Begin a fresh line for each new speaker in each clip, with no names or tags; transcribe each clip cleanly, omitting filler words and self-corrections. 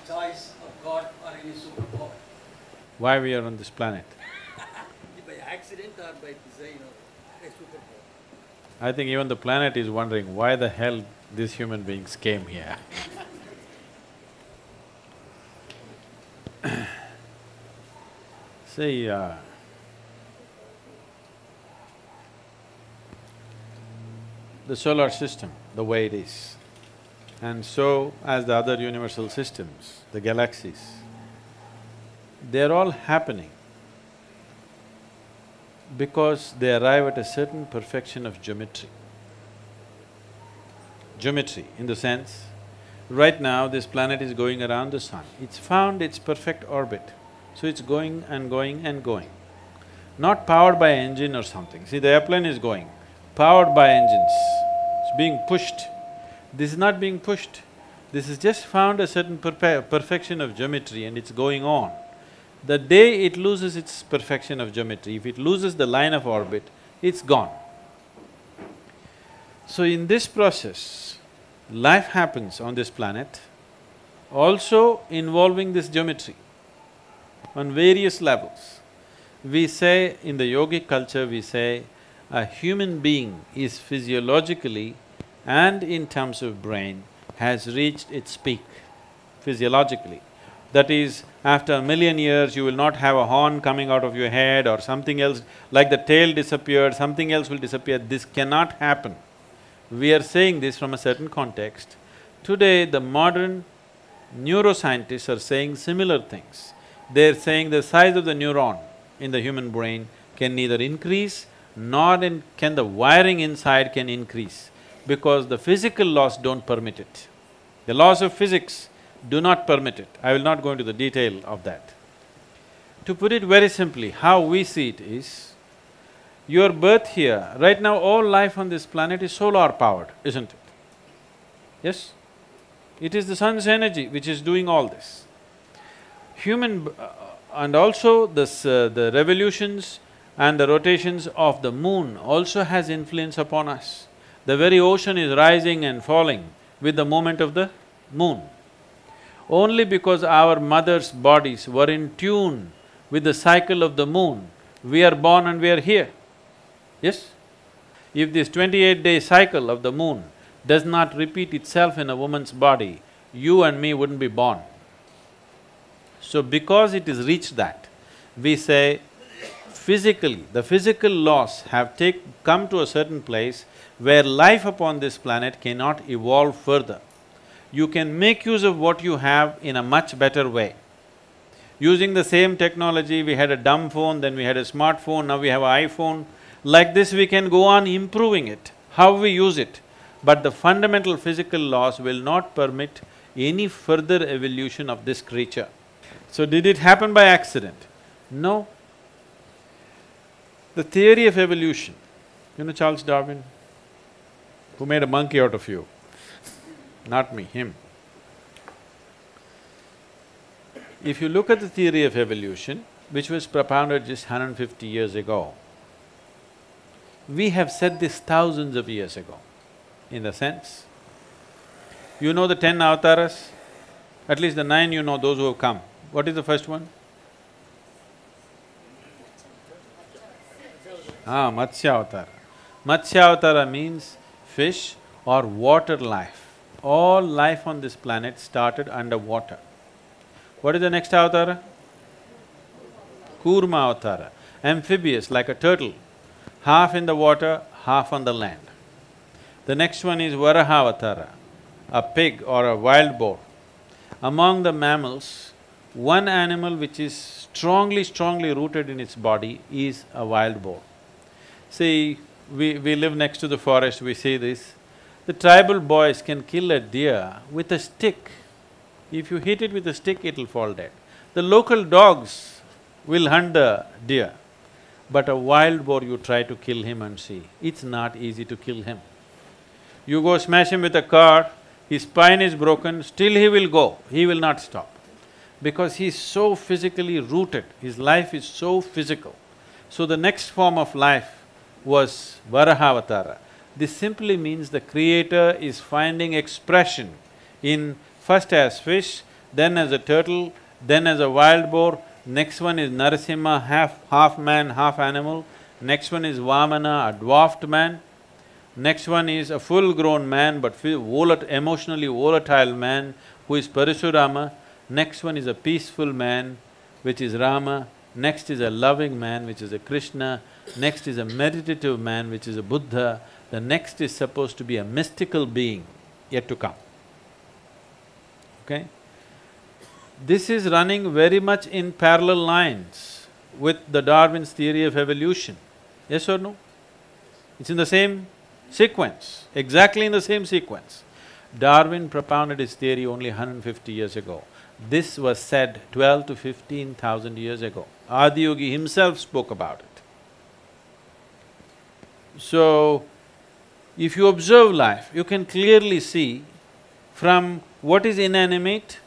choice of God or any superpower.
Why we are on this planet?
By accident or by design or a superpower.
I think even the planet is wondering why the hell these human beings came here. See, the solar system, the way it is, and so as the other universal systems, the galaxies, they're all happening because they arrive at a certain perfection of geometry. Geometry in the sense, right now this planet is going around the sun. It's found its perfect orbit, so it's going and going and going. Not powered by engine or something. See, the airplane is going, powered by engines, it's being pushed. This is not being pushed. This has just found a certain perfection of geometry and it's going on. The day it loses its perfection of geometry, if it loses the line of orbit, it's gone. So in this process, life happens on this planet, also involving this geometry on various levels. We say, in the yogic culture, we say, a human being is physiologically and in terms of brain has reached its peak physiologically. That is, after 1,000,000 years, you will not have a horn coming out of your head or something else, like the tail disappeared, something else will disappear. This cannot happen. We are saying this from a certain context. Today, the modern neuroscientists are saying similar things. They're saying the size of the neuron in the human brain can neither increase nor can the wiring inside can increase, because the physical laws don't permit it. The laws of physics do not permit it. I will not go into the detail of that. To put it very simply, how we see it is, your birth here, right now all life on this planet is solar powered, isn't it? Yes? It is the sun's energy which is doing all this. And also the revolutions and the rotations of the moon also has influence upon us. The very ocean is rising and falling with the movement of the moon. Only because our mothers' bodies were in tune with the cycle of the moon, we are born and we are here. Yes? If this 28-day cycle of the moon does not repeat itself in a woman's body, you and me wouldn't be born. So because it has reached that, we say physically, the physical laws have come to a certain place where life upon this planet cannot evolve further. You can make use of what you have in a much better way. Using the same technology, we had a dumb phone, then we had a smartphone, now we have an iPhone. Like this, we can go on improving it, how we use it. But the fundamental physical laws will not permit any further evolution of this creature. So did it happen by accident? No. The theory of evolution, you know Charles Darwin, who made a monkey out of you? Not me, him. If you look at the theory of evolution, which was propounded just 150 years ago, we have said this thousands of years ago, in the sense, you know the 10 avatars? At least the 9 you know, those who have come. What is the first one? Matsya Avatara. Matsya Avatara means fish or water life. All life on this planet started underwater. What is the next avatara? Kurma Avatara, amphibious like a turtle, half in the water, half on the land. The next one is Varaha Avatara, a pig or a wild boar. Among the mammals, one animal which is strongly rooted in its body is a wild boar. See, we live next to the forest, we see this. The tribal boys can kill a deer with a stick. If you hit it with a stick, it'll fall dead. The local dogs will hunt the deer, but a wild boar, you try to kill him and see, it's not easy to kill him. You go smash him with a car, his spine is broken, still he will go, he will not stop. Because he's so physically rooted, his life is so physical. So the next form of life was Varaha-avatara. This simply means the creator is finding expression in first as fish, then as a turtle, then as a wild boar. Next one is Narasimha, half man, half animal. Next one is Vamana, a dwarfed man. Next one is a full-grown man but emotionally volatile man who is Parasurama. Next one is a peaceful man, which is Rama. Next is a loving man, which is a Krishna. Next is a meditative man, which is a Buddha. The next is supposed to be a mystical being yet to come. Okay? This is running very much in parallel lines with the Darwin's theory of evolution. Yes or no? It's in the same sequence, exactly in the same sequence. Darwin propounded his theory only 150 years ago. This was said 12 to 15,000 years ago. Adiyogi himself spoke about it. So, if you observe life, you can clearly see from what is inanimate,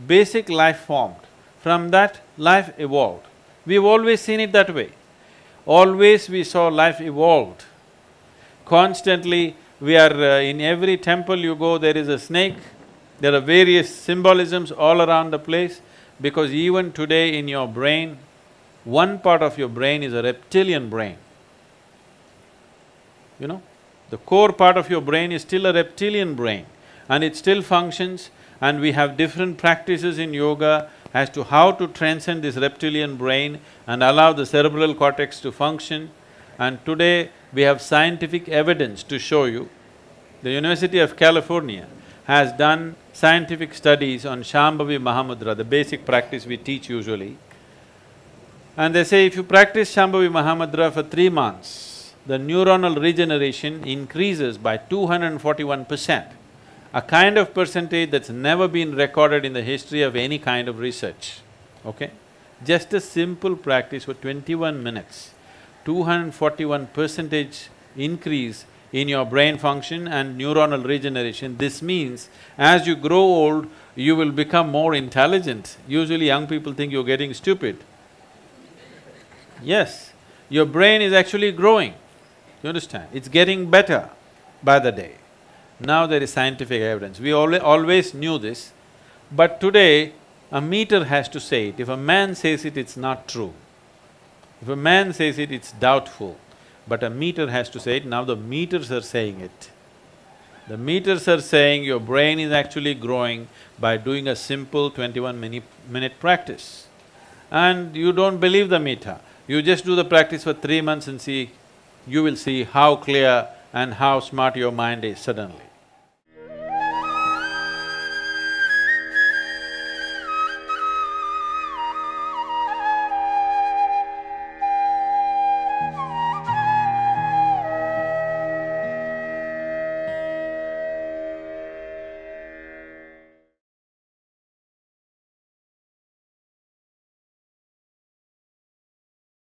basic life formed. From that, life evolved. We've always seen it that way. Always we saw life evolved. Constantly, we are… in every temple you go, there is a snake. There are various symbolisms all around the place, because even today in your brain, one part of your brain is a reptilian brain. You know, the core part of your brain is still a reptilian brain and it still functions, and we have different practices in yoga as to how to transcend this reptilian brain and allow the cerebral cortex to function. And today, we have scientific evidence to show you. The University of California has done scientific studies on Shambhavi Mahamudra, the basic practice we teach usually. And they say if you practice Shambhavi Mahamudra for 3 months, the neuronal regeneration increases by 241%, a kind of percentage that's never been recorded in the history of any kind of research, okay? Just a simple practice for 21 minutes, 241% increase in your brain function and neuronal regeneration. This means as you grow old, you will become more intelligent. Usually young people think you're getting stupid. Yes, your brain is actually growing, you understand? It's getting better by the day. Now there is scientific evidence. We always knew this, but today a meter has to say it. If a man says it, it's not true. If a man says it, it's doubtful. But a meter has to say it. Now the meters are saying it. The meters are saying your brain is actually growing by doing a simple 21-minute practice. And you don't believe the meter. You just do the practice for 3 months and see, you will see how clear and how smart your mind is suddenly.